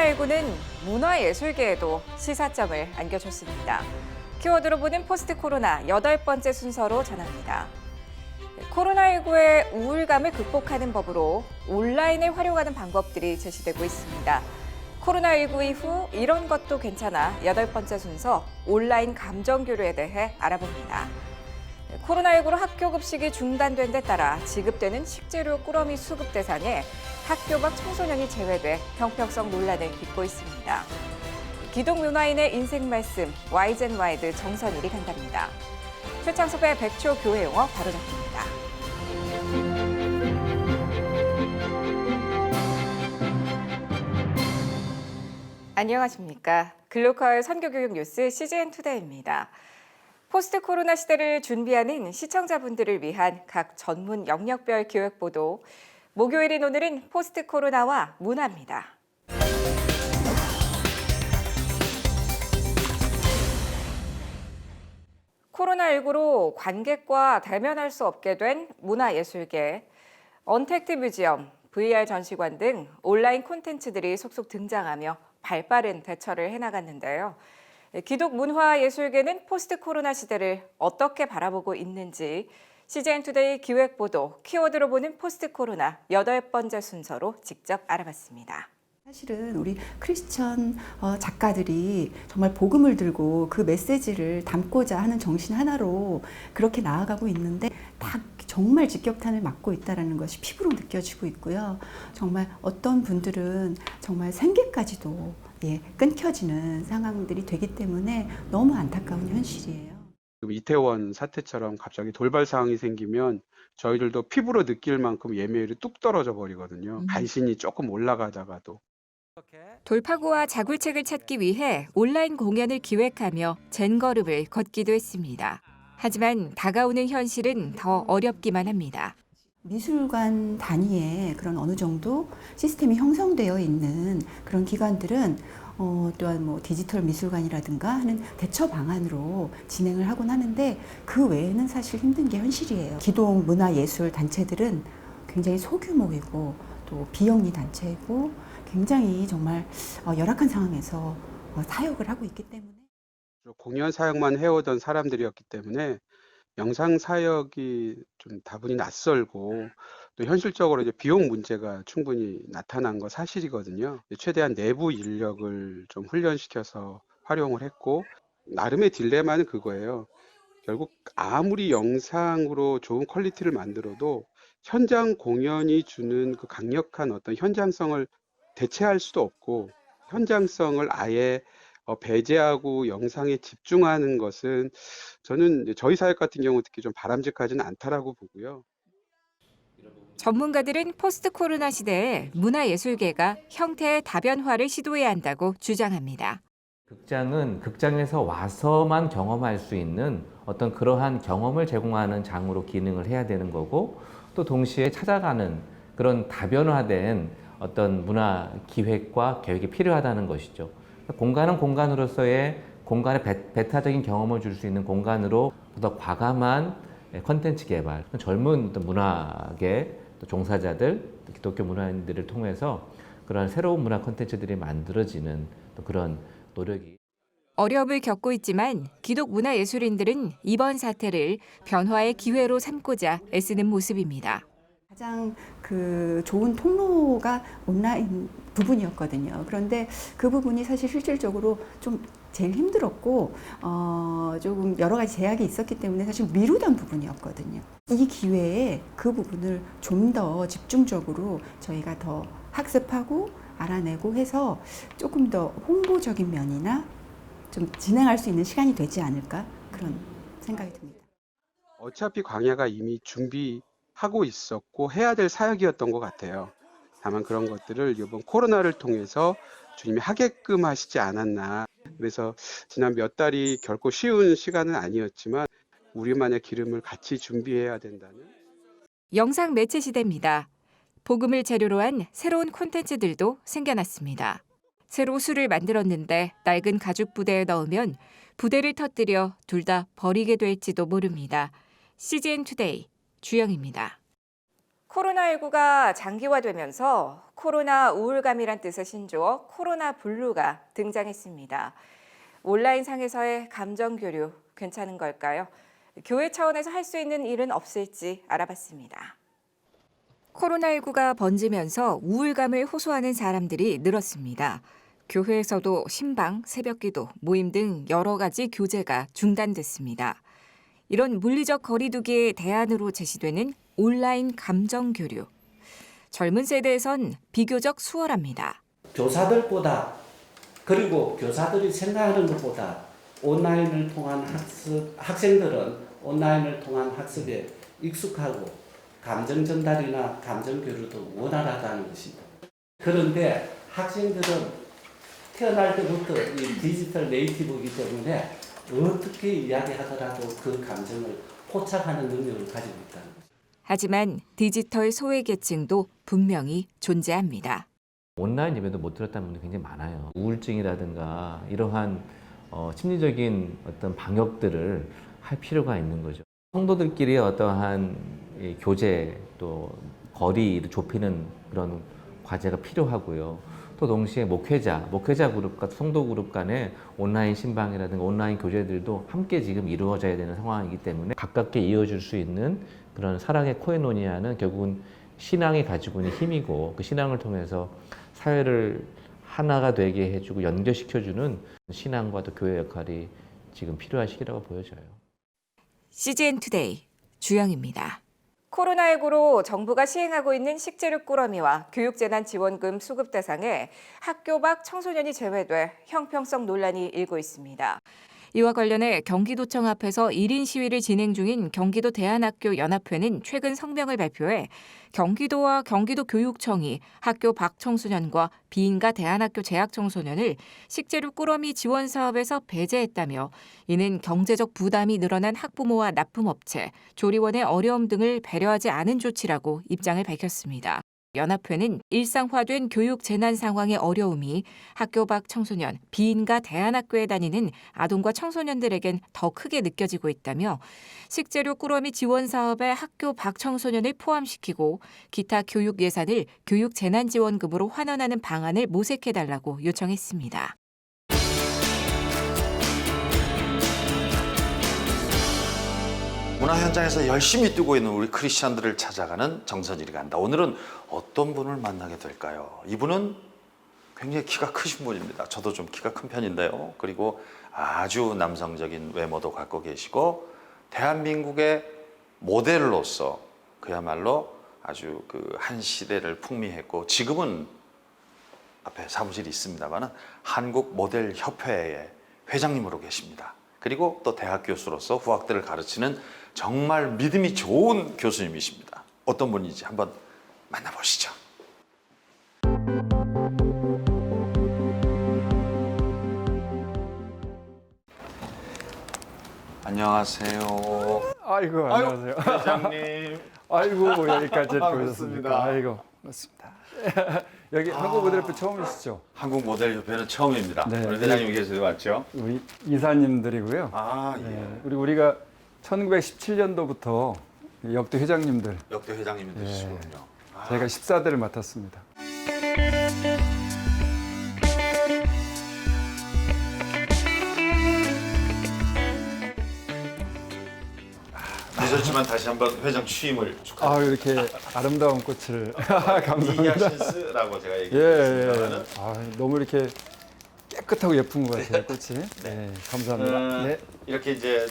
코로나19는 문화예술계에도 시사점을 안겨줬습니다. 키워드로 보는 포스트 코로나 8번째 순서로 전합니다. 코로나19의 우울감을 극복하는 법으로 온라인을 활용하는 방법들이 제시되고 있습니다. 코로나19 이후 이런 것도 괜찮아 8번째 순서 온라인 감정교류에 대해 알아봅니다. 코로나19로 학교 급식이 중단된 데 따라 지급되는 식재료 꾸러미 수급 대상에 학교 밖 청소년이 제외돼 형평성 논란을 빚고 있습니다. 기독 문화인의 인생 말씀, 와이젠 와이드 정선일이 간답니다. 최창섭의 백초 교회 용어 바로잡힙니다. 안녕하십니까. 글로컬 선교교육 뉴스 CGN투데이입니다. 포스트 코로나 시대를 준비하는 시청자분들을 위한 각 전문 영역별 기획보도. 목요일인 오늘은 포스트 코로나와 문화입니다. 코로나19로 관객과 대면할 수 없게 된 문화예술계. 언택트 뮤지엄, VR 전시관 등 온라인 콘텐츠들이 속속 등장하며 발빠른 대처를 해나갔는데요. 기독 문화예술계는 포스트 코로나 시대를 어떻게 바라보고 있는지 CGN투데이 기획보도 키워드로 보는 포스트 코로나 8번째 순서로 직접 알아봤습니다. 사실은 우리 크리스천 작가들이 정말 복음을 들고 그 메시지를 담고자 하는 정신 하나로 그렇게 나아가고 있는데 다 정말 직격탄을 맞고 있다는 것이 피부로 느껴지고 있고요. 정말 어떤 분들은 정말 생계까지도 끊겨지는 상황들이 되기 때문에 너무 안타까운 현실이에요. 이태원 사태처럼 갑자기 돌발 상황이 생기면 저희들도 피부로 느낄 만큼 예매율이 뚝 떨어져 버리거든요. 간신히 조금 올라가다가도. 돌파구와 자굴책을 찾기 위해 온라인 공연을 기획하며 젠걸음을 걷기도 했습니다. 하지만 다가오는 현실은 더 어렵기만 합니다. 미술관 단위의 그런 어느 정도 시스템이 형성되어 있는 그런 기관들은 또한 뭐 디지털 미술관이라든가 하는 대처 방안으로 진행을 하곤 하는데 그 외에는 사실 힘든 게 현실이에요. 기독 문화예술 단체들은 굉장히 소규모이고 또 비영리 단체이고 굉장히 정말 열악한 상황에서 사역을 하고 있기 때문에 공연 사역만 해오던 사람들이었기 때문에 영상 사역이 좀 다분히 낯설고 또 현실적으로 이제 비용 문제가 충분히 나타난 거 사실이거든요. 최대한 내부 인력을 좀 훈련시켜서 활용을 했고 나름의 딜레마는 그거예요. 결국 아무리 영상으로 좋은 퀄리티를 만들어도 현장 공연이 주는 그 강력한 어떤 현장성을 대체할 수도 없고 현장성을 아예 배제하고 영상에 집중하는 것은 저는 저희 사역 같은 경우 특히 좀 바람직하지는 않다라고 보고요. 전문가들은 포스트 코로나 시대에 문화예술계가 형태의 다변화를 시도해야 한다고 주장합니다. 극장은 극장에서 와서만 경험할 수 있는 어떤 그러한 경험을 제공하는 장으로 기능을 해야 되는 거고 또 동시에 찾아가는 그런 다변화된 어떤 문화 기획과 계획이 필요하다는 것이죠. 공간은 공간으로서의 공간의 배타적인 경험을 줄 수 있는 공간으로 더 과감한 콘텐츠 개발, 젊은 문화계 종사자들, 기독교 문화인들을 통해서 그런 새로운 문화 콘텐츠들이 만들어지는 또 그런 노력이. 어려움을 겪고 있지만 기독 문화예술인들은 이번 사태를 변화의 기회로 삼고자 애쓰는 모습입니다. 가장 좋은 통로가 온라인 부분이었거든요. 그런데 그 부분이 사실 실질적으로 좀 제일 힘들었고 조금 여러 가지 제약이 있었기 때문에 사실 미루던 부분이었거든요. 이 기회에 그 부분을 좀 더 집중적으로 저희가 더 학습하고 알아내고 해서 조금 더 홍보적인 면이나 좀 진행할 수 있는 시간이 되지 않을까 그런 생각이 듭니다. 어차피 광야가 이미 준비하고 있었고 해야 될 사역이었던 것 같아요. 다만 그런 것들을 이번 코로나를 통해서 주님이 하게끔 하시지 않았나. 그래서 지난 몇 달이 결코 쉬운 시간은 아니었지만 우리만의 기름을 같이 준비해야 된다는. 영상 매체 시대입니다. 복음을 재료로 한 새로운 콘텐츠들도 생겨났습니다. 새로 술을 만들었는데 낡은 가죽 부대에 넣으면 부대를 터뜨려 둘 다 버리게 될지도 모릅니다. CGN투데이 주영입니다. 코로나19가 장기화되면서 코로나 우울감이란 뜻을 신조어 코로나 블루가 등장했습니다. 온라인상에서의 감정 교류 괜찮은 걸까요? 교회 차원에서 할 수 있는 일은 없을지 알아봤습니다. 코로나19가 번지면서 우울감을 호소하는 사람들이 늘었습니다. 교회에서도 신방, 새벽기도, 모임 등 여러 가지 교제가 중단됐습니다. 이런 물리적 거리두기의 대안으로 제시되는 온라인 감정 교류. 젊은 세대에선 비교적 수월합니다. 교사들보다 그리고 교사들이 생각하는 것보다 온라인을 통한 학생들은 온라인을 통한 학습에 익숙하고 감정 전달이나 감정 교류도 원활하다는 것입니다. 그런데 학생들은 태어날 때부터 이 디지털 네이티브이기 때문에 어떻게 이야기하더라도 그 감정을 포착하는 능력을 가지고 있다는 거죠. 하지만 디지털 소외계층도 분명히 존재합니다. 온라인 예배도 못 들었다는 분들이 굉장히 많아요. 우울증이라든가 이러한 심리적인 어떤 방역들을 할 필요가 있는 거죠. 성도들끼리 어떠한 교제 또 거리를 좁히는 그런 과제가 필요하고요. 또 동시에 목회자 그룹과 성도 그룹 간의 온라인 신방이라든가 온라인 교제들도 함께 지금 이루어져야 되는 상황이기 때문에 가깝게 이어질 수 있는 그런 사랑의 코에노니아는 결국은 신앙이 가지고 있는 힘이고 그 신앙을 통해서 사회를 하나가 되게 해주고 연결시켜주는 신앙과 또 교회 역할이 지금 필요한 시기라고 보여져요. CGN 투데이 주영입니다. 코로나19로 정부가 시행하고 있는 식재료 꾸러미와 교육재난지원금 수급 대상에 학교 밖 청소년이 제외돼 형평성 논란이 일고 있습니다. 이와 관련해 경기도청 앞에서 1인 시위를 진행 중인 경기도 대안학교 연합회는 최근 성명을 발표해 경기도와 경기도교육청이 학교 밖 청소년과 비인가 대안학교 재학 청소년을 식재료 꾸러미 지원 사업에서 배제했다며 이는 경제적 부담이 늘어난 학부모와 납품업체, 조리원의 어려움 등을 배려하지 않은 조치라고 입장을 밝혔습니다. 연합회는 일상화된 교육 재난 상황의 어려움이 학교 밖 청소년, 비인가 대안학교에 다니는 아동과 청소년들에겐 더 크게 느껴지고 있다며 식재료 꾸러미 지원 사업에 학교 밖 청소년을 포함시키고 기타 교육 예산을 교육 재난 지원금으로 환원하는 방안을 모색해달라고 요청했습니다. 문화 현장에서 열심히 뛰고 있는 우리 크리스찬들을 찾아가는 정선일이 간다. 오늘은 어떤 분을 만나게 될까요? 이분은 굉장히 키가 크신 분입니다. 저도 좀 키가 큰 편인데요. 그리고 아주 남성적인 외모도 갖고 계시고 대한민국의 모델로서 그야말로 아주 그 한 시대를 풍미했고 지금은 앞에 사무실이 있습니다만 한국모델협회의 회장님으로 계십니다. 그리고 또 대학 교수로서 후학들을 가르치는 정말 믿음이 좋은 교수님이십니다. 어떤 분인지 한번 만나보시죠. 안녕하세요. 아이고 안녕하세요. 회장님. 아이고 여기까지 이렇게 반갑습니다. 오셨습니까? 아이고 반갑습니다. 여기 한국모델협회 처음이시죠? 한국모델협회는 처음입니다. 네. 우리 회장님이 계셔서 왔죠? 우리 이사님들이고요. 아, 예. 네, 우리가 1917년도부터 역대 회장님들 역대 회장님이 예. 되시군요. 제가 14대를 맡았습니다. 늦었지만 다시 한번 회장 취임을 축하드립니다. 아 이렇게 아름다운 꽃을 감사합니다. 이야신스라고 제가 예, 얘기했습니다만은 예. 아, 너무 이렇게 깨끗하고 예쁜 것 같아요 꽃이. 네, 감사합니다. 네. 이렇게 이제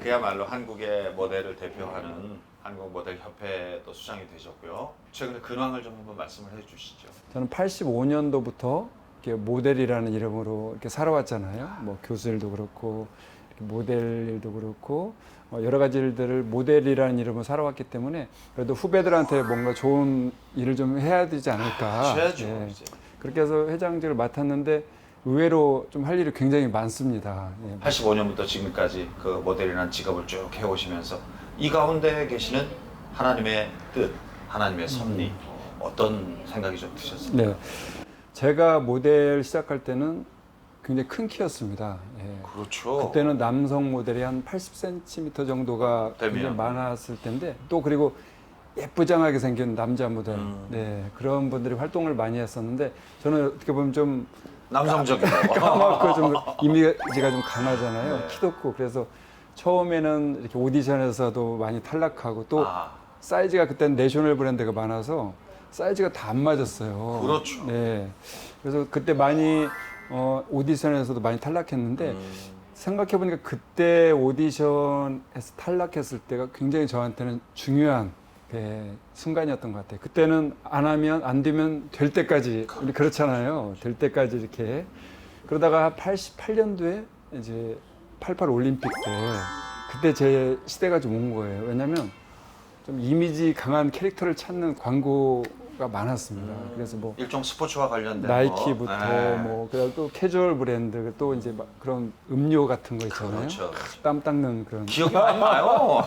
그야말로 한국의 모델을 대표하는 한국 모델 협회도 수장이 되셨고요. 최근에 근황을 좀 한번 말씀을 해주시죠. 저는 85년도부터 이렇게 모델이라는 이름으로 이렇게 살아왔잖아요. 뭐 교수일도 그렇고 모델 일도 그렇고 여러 가지 일들을 모델이라는 이름으로 살아왔기 때문에 그래도 후배들한테 뭔가 좋은 일을 좀 해야 되지 않을까. 하셔야죠. 예. 이제. 그렇게 해서 회장직을 맡았는데 의외로 좀 할 일이 굉장히 많습니다. 예. 85년부터 지금까지 그 모델이라는 직업을 쭉 해오시면서 이 가운데 계시는 하나님의 뜻, 하나님의 섭리 어떤 생각이 좀 드셨습니까? 네. 제가 모델 시작할 때는 굉장히 큰 키였습니다. 예. 그렇죠. 그때는 남성 모델이 한 80cm 정도가 되면. 굉장히 많았을 텐데 또 그리고 예쁘장하게 생긴 남자 모델, 네, 그런 분들이 활동을 많이 했었는데 저는 어떻게 보면 좀 남성적인 까맣고 좀 이미지가 좀 강하잖아요. 네. 키도 크고. 그래서 처음에는 이렇게 오디션에서도 많이 탈락하고 또 사이즈가 그때는 내셔널 브랜드가 많아서 사이즈가 다 안 맞았어요. 그렇죠. 네. 그래서 그때 많이 오디션에서도 많이 탈락했는데 생각해보니까 그때 오디션에서 탈락했을 때가 굉장히 저한테는 중요한 순간이었던 것 같아요. 그때는 안 되면 될 때까지, 우리 그렇잖아요. 될 때까지 이렇게. 그러다가 88년도에 이제 88 올림픽 때, 그때 제 시대가 좀 온 거예요. 왜냐면 좀 이미지 강한 캐릭터를 찾는 광고가 많았습니다. 그래서 뭐 일종 스포츠와 관련된 나이키부터 네. 뭐 그다음 또 캐주얼 브랜드 또 이제 막 그런 음료 같은 거 있잖아요. 그렇죠. 땀 닦는 그런 기억이 많이 나요.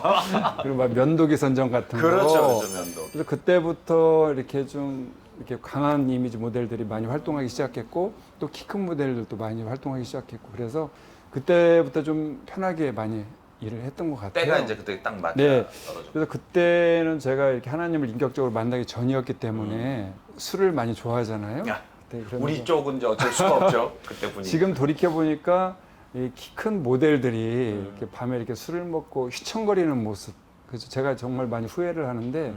그리고 막 면도기 선정 같은 거. 그렇죠, 면도. 그래서 그때부터 이렇게 좀 이렇게 강한 이미지 모델들이 많이 활동하기 시작했고 또 키 큰 모델들도 많이 활동하기 시작했고 그래서 그때부터 좀 편하게 많이 일을 했던 것 같아요. 때가 이제 그때 딱 맞아 네. 떨어져. 그래서 그때는 제가 이렇게 하나님을 인격적으로 만나기 전이었기 때문에 술을 많이 좋아하잖아요. 야, 그때 그러면서 우리 쪽은 이제 어쩔 수가 없죠. 그때 분위기. 지금 돌이켜 보니까 이 키 큰 모델들이 이렇게 밤에 이렇게 술을 먹고 휘청거리는 모습. 그래서 제가 정말 많이 후회를 하는데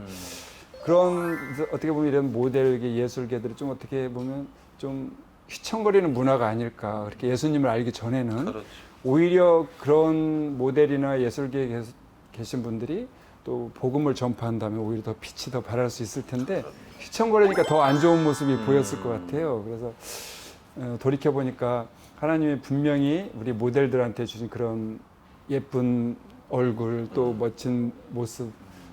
그런 어떻게 보면 이런 모델계 예술계들이 좀 어떻게 보면 좀 휘청거리는 문화가 아닐까. 그렇게 예수님을 알기 전에는 그렇죠. 오히려 그런 모델이나 예술계에 계신 분들이 또 복음을 전파한다면 오히려 더 빛이 더 발할 수 있을 텐데 휘청거리니까 더 안 좋은 모습이 보였을 것 같아요. 그래서 돌이켜 보니까 하나님이 분명히 우리 모델들한테 주신 그런 예쁜 얼굴 또 멋진 모습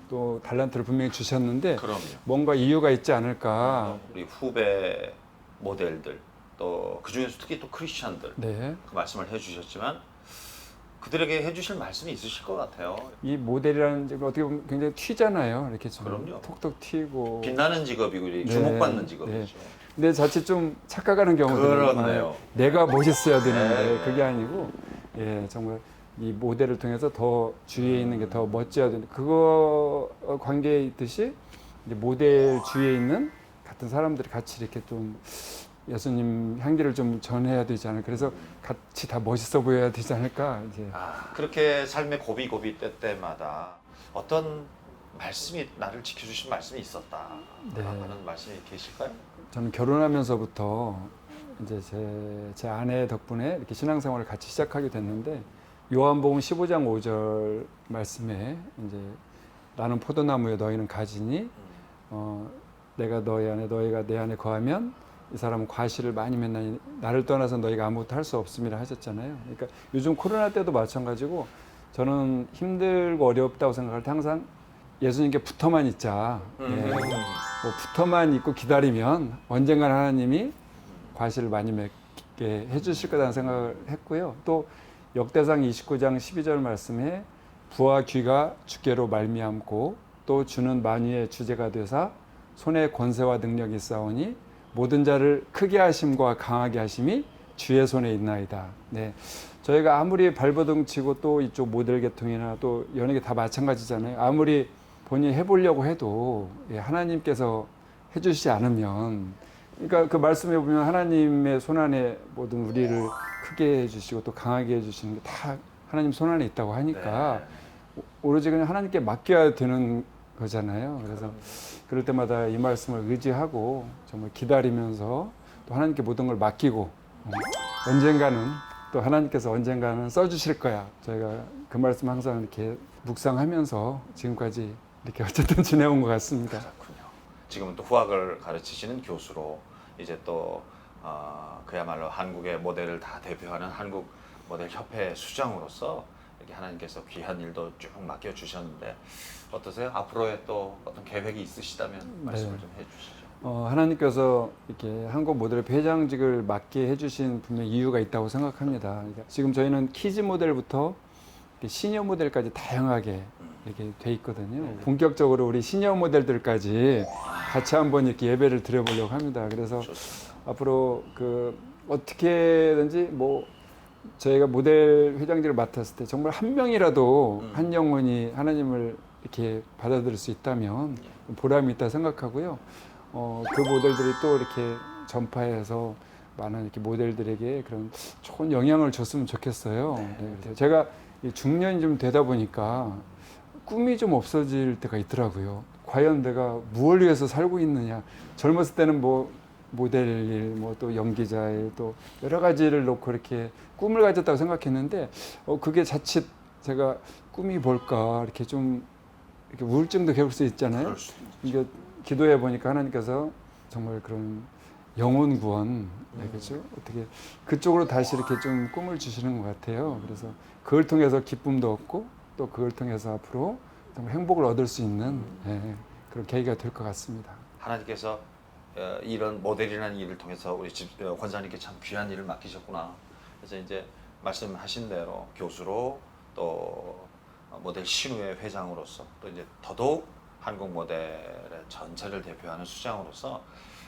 또 달란트를 분명히 주셨는데 그럼요. 뭔가 이유가 있지 않을까. 우리 후배 모델들 또 그중에서 특히 또 크리스찬들 네. 그 말씀을 해주셨지만 그들에게 해주실 말씀이 있으실 것 같아요. 이 모델이라는 직업 어떻게 보면 굉장히 튀잖아요. 이렇게 좀 그럼요. 톡톡 튀고. 빛나는 직업이고 네. 주목받는 직업이죠. 근데 자칫 좀 착각하는 경우들이 그렇네요. 많아요. 내가 멋있어야 되는데 네. 그게 아니고 정말 이 모델을 통해서 더 주위에 있는 게 더 멋져야 되는 그거 관계에 있듯이 이제 모델 주위에 있는 같은 사람들이 같이 이렇게 좀 예수님 향기를 좀 전해야 되지 않을까. 그래서 같이 다 멋있어 보여야 되지 않을까. 이제 그렇게 삶의 고비 때때마다 어떤 말씀이 나를 지켜주신 말씀이 있었다 네. 하는 말씀이 계실까요? 저는 결혼하면서부터 이제 제 아내 덕분에 이렇게 신앙생활을 같이 시작하게 됐는데 요한복음 15장 5절 말씀에 이제 나는 포도나무에 너희는 가지니 내가 너희 안에 너희가 내 안에 거하면 이 사람은 과실을 많이 맺나니 나를 떠나서 너희가 아무것도 할 수 없음이라 하셨잖아요. 그러니까 요즘 코로나 때도 마찬가지고 저는 힘들고 어렵다고 생각할 때 항상 예수님께 붙어만 있자. 뭐 붙어만 있고 기다리면 언젠가 하나님이 과실을 많이 맺게 해주실 거라는 생각을 했고요. 또 역대상 29장 12절 말씀에 부와 귀가 주께로 말미암고 또 주는 만유의 주제가 되사 손에 권세와 능력이 있사오니 모든 자를 크게 하심과 강하게 하심이 주의 손에 있나이다. 네, 저희가 아무리 발버둥 치고 또 이쪽 모델 계통이나 또 연예계 다 마찬가지잖아요. 아무리 본인이 해보려고 해도 하나님께서 해주시지 않으면 그러니까 그 말씀에 보면 하나님의 손안에 모든 우리를 크게 해주시고 또 강하게 해주시는 게 다 하나님 손안에 있다고 하니까 오로지 그냥 하나님께 맡겨야 되는 거잖아요. 그래서 그럴 때마다 이 말씀을 의지하고 정말 기다리면서 또 하나님께 모든 걸 맡기고 언젠가는 또 하나님께서 언젠가는 써주실 거야. 저희가 그 말씀 항상 이렇게 묵상하면서 지금까지 이렇게 어쨌든 지내온 것 같습니다. 그렇군요. 지금은 또 후학을 가르치시는 교수로 이제 또 그야말로 한국의 모델을 다 대표하는 한국 모델 협회 수장으로서 이렇게 하나님께서 귀한 일도 쭉 맡겨 주셨는데 어떠세요? 앞으로의 또 어떤 계획이 있으시다면 말씀을 좀 해주시죠. 하나님께서 이렇게 한국 모델 회장직을 맡게 해주신 분명 이유가 있다고 생각합니다. 그러니까 지금 저희는 키즈 모델부터 시니어 모델까지 다양하게 이렇게 돼 있거든요. 본격적으로 우리 시니어 모델들까지 같이 한번 이렇게 예배를 드려보려고 합니다. 그래서 좋습니다. 앞으로 그 어떻게든지 뭐 저희가 모델 회장직을 맡았을 때 정말 한 명이라도 한 영혼이 하나님을 이렇게 받아들일 수 있다면 보람이 있다 생각하고요. 그 모델들이 또 이렇게 전파해서 많은 이렇게 모델들에게 그런 좋은 영향을 줬으면 좋겠어요. 네, 그래서 제가 이 중년이 좀 되다 보니까 꿈이 좀 없어질 때가 있더라고요. 과연 내가 무엇을 위해서 살고 있느냐. 젊었을 때는 뭐 모델 일, 뭐 또 연기자 일, 또 여러 가지를 놓고 이렇게 꿈을 가졌다고 생각했는데 그게 자칫 제가 꿈이 뭘까 이렇게 좀 이렇게 우울증도 겪을 수 있잖아요. 이게 기도해 보니까 하나님께서 정말 그런 영혼 구원, 네, 그렇죠? 어떻게 그쪽으로 다시 이렇게 좀 꿈을 주시는 것 같아요. 그래서 그걸 통해서 기쁨도 얻고 또 그걸 통해서 앞으로 정말 행복을 얻을 수 있는 그런 계기가 될 것 같습니다. 하나님께서 이런 모델이라는 일을 통해서 우리 권사님께 참 귀한 일을 맡기셨구나. 그래서 이제 말씀하신 대로 교수로 또 모델 신우회 회장으로서 또 이제 더더욱 한국 모델의 전체를 대표하는 수장으로서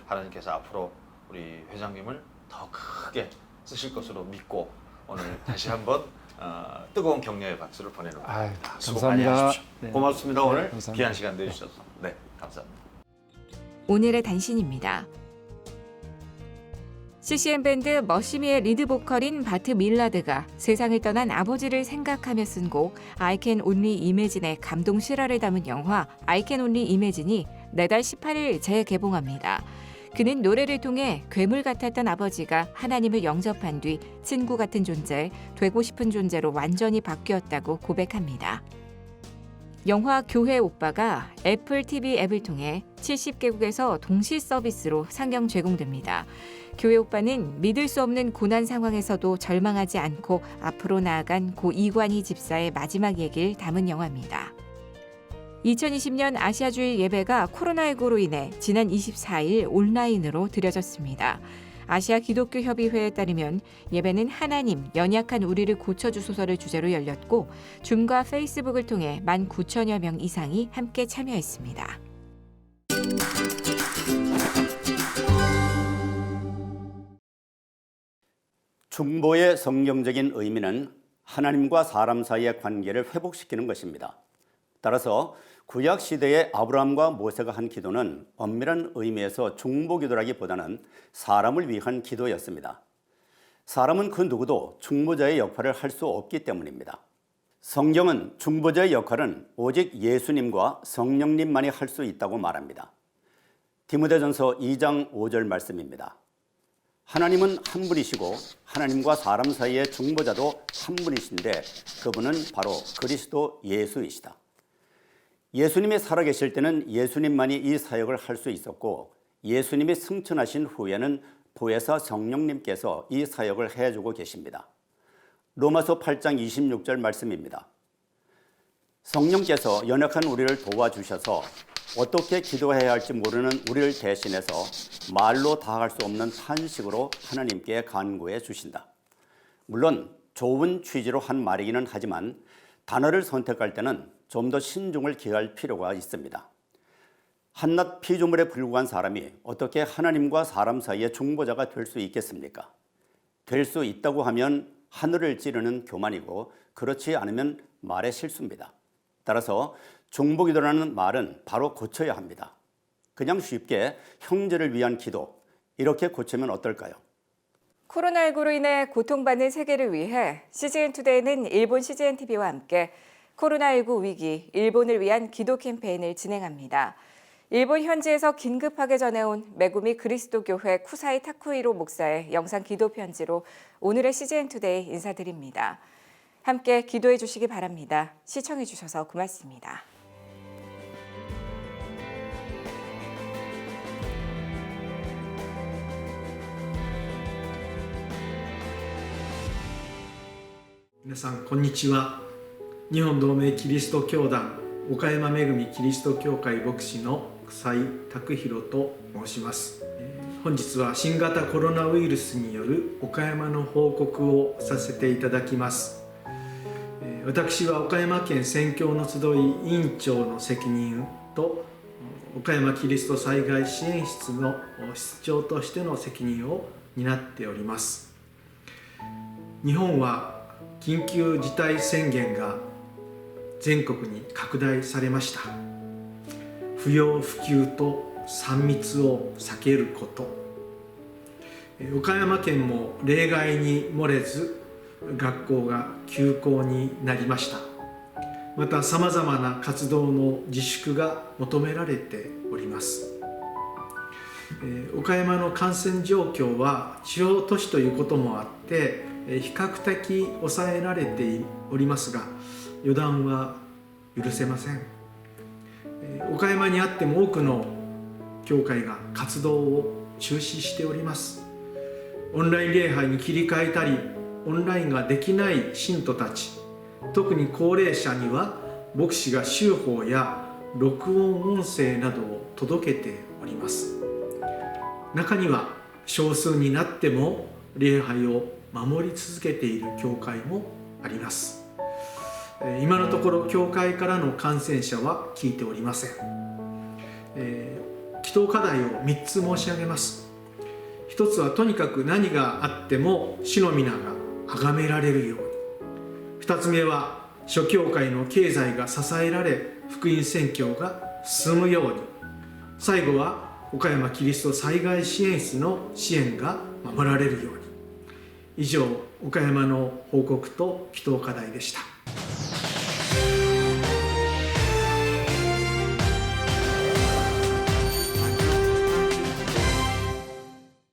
하나님께서 앞으로 우리 회장님을 더 크게 쓰실 것으로 믿고 오늘 다시 한번 뜨거운 격려의 박수를 보내는 겁니다. 수고 많이 감사합니다. 하십시오. 네. 고맙습니다. 오늘 감사합니다. 귀한 시간 내주셔서. 네, 감사합니다. 오늘의 단신입니다. CCM 밴드 머시미의 리드 보컬인 바트 밀라드가 세상을 떠난 아버지를 생각하며 쓴 곡 I Can Only Imagine의 감동 실화를 담은 영화 I Can Only Imagine이 내달 18일 재개봉합니다. 그는 노래를 통해 괴물 같았던 아버지가 하나님을 영접한 뒤 친구 같은 존재, 되고 싶은 존재로 완전히 바뀌었다고 고백합니다. 영화 교회 오빠가 애플 TV 앱을 통해 70개국에서 동시 서비스로 상영 제공됩니다. 교회 오빠는 믿을 수 없는 고난 상황에서도 절망하지 않고 앞으로 나아간 고 이관희 집사의 마지막 얘기를 담은 영화입니다. 2020년 아시아주일 예배가 코로나19로 인해 지난 24일 온라인으로 드려졌습니다. 아시아 기독교 협의회에 따르면 예배는 하나님 연약한 우리를 고쳐주소서를 주제로 열렸고 줌과 페이스북을 통해 19,000여 명 이상이 함께 참여했습니다. 중보의 성경적인 의미는 하나님과 사람 사이의 관계를 회복시키는 것입니다. 따라서 구약 시대의 아브라함과 모세가 한 기도는 엄밀한 의미에서 중보 기도라기보다는 사람을 위한 기도였습니다. 사람은 그 누구도 중보자의 역할을 할 수 없기 때문입니다. 성경은 중보자의 역할은 오직 예수님과 성령님만이 할 수 있다고 말합니다. 디모데전서 2장 5절 말씀입니다. 하나님은 한 분이시고 하나님과 사람 사이의 중보자도 한 분이신데 그분은 바로 그리스도 예수이시다. 예수님이 살아계실 때는 예수님만이 이 사역을 할 수 있었고 예수님이 승천하신 후에는 보혜사 성령님께서 이 사역을 해주고 계십니다. 로마서 8장 26절 말씀입니다. 성령께서 연약한 우리를 도와주셔서 어떻게 기도해야 할지 모르는 우리를 대신해서 말로 다할 수 없는 탄식으로 하나님께 간구해 주신다. 물론 좋은 취지로 한 말이기는 하지만 단어를 선택할 때는 좀 더 신중을 기할 필요가 있습니다. 한낱 피조물에 불과한 사람이 어떻게 하나님과 사람 사이의 중보자가 될 수 있겠습니까? 될 수 있다고 하면 하늘을 찌르는 교만이고 그렇지 않으면 말의 실수입니다. 따라서 중보기도라는 말은 바로 고쳐야 합니다. 그냥 쉽게 형제를 위한 기도, 이렇게 고치면 어떨까요? 코로나19로 인해 고통받는 세계를 위해 CGN투데이는 일본 CGNTV와 함께 코로나19 위기, 일본을 위한 기도 캠페인을 진행합니다. 일본 현지에서 긴급하게 전해온 메구미 그리스도교회 쿠사이 타쿠히로 목사의 영상 기도 편지로 오늘의 CGN투데이 인사드립니다. 함께 기도해 주시기 바랍니다. 시청해 주셔서 고맙습니다.皆さんこんにちは。日本同盟キリスト教団岡山恵みキリスト教会牧師の草井拓弘と申します。本日は新型コロナウイルスによる岡山の報告をさせていただきます。私は岡山県宣教の集い委員長の責任と岡山キリスト災害支援室の室長としての責任を担っております。日本は緊急事態宣言が全国に拡大されました。不要不急と3密を避けること。岡山県も例外に漏れず学校が休校になりました。またさまざまな活動の自粛が求められております。岡山の感染状況は地方都市ということもあって比較的抑えられておりますが、予断は許せません。岡山にあっても多くの教会が活動を中止しております。オンライン礼拝に切り替えたり、オンラインができない信徒たち、特に高齢者には牧師が週報や録音音声などを届けております。中には少数になっても礼拝を守り続けている教会もあります。今のところ教会からの感染者は聞いておりません。祈祷課題を3つ申し上げます。一つはとにかく何があっても主の皆が崇められるように。二つ目は諸教会の経済が支えられ福音宣教が進むように。最後は岡山キリスト災害支援室の支援が守られるように。以上、岡山の報告と祈祷課題でした。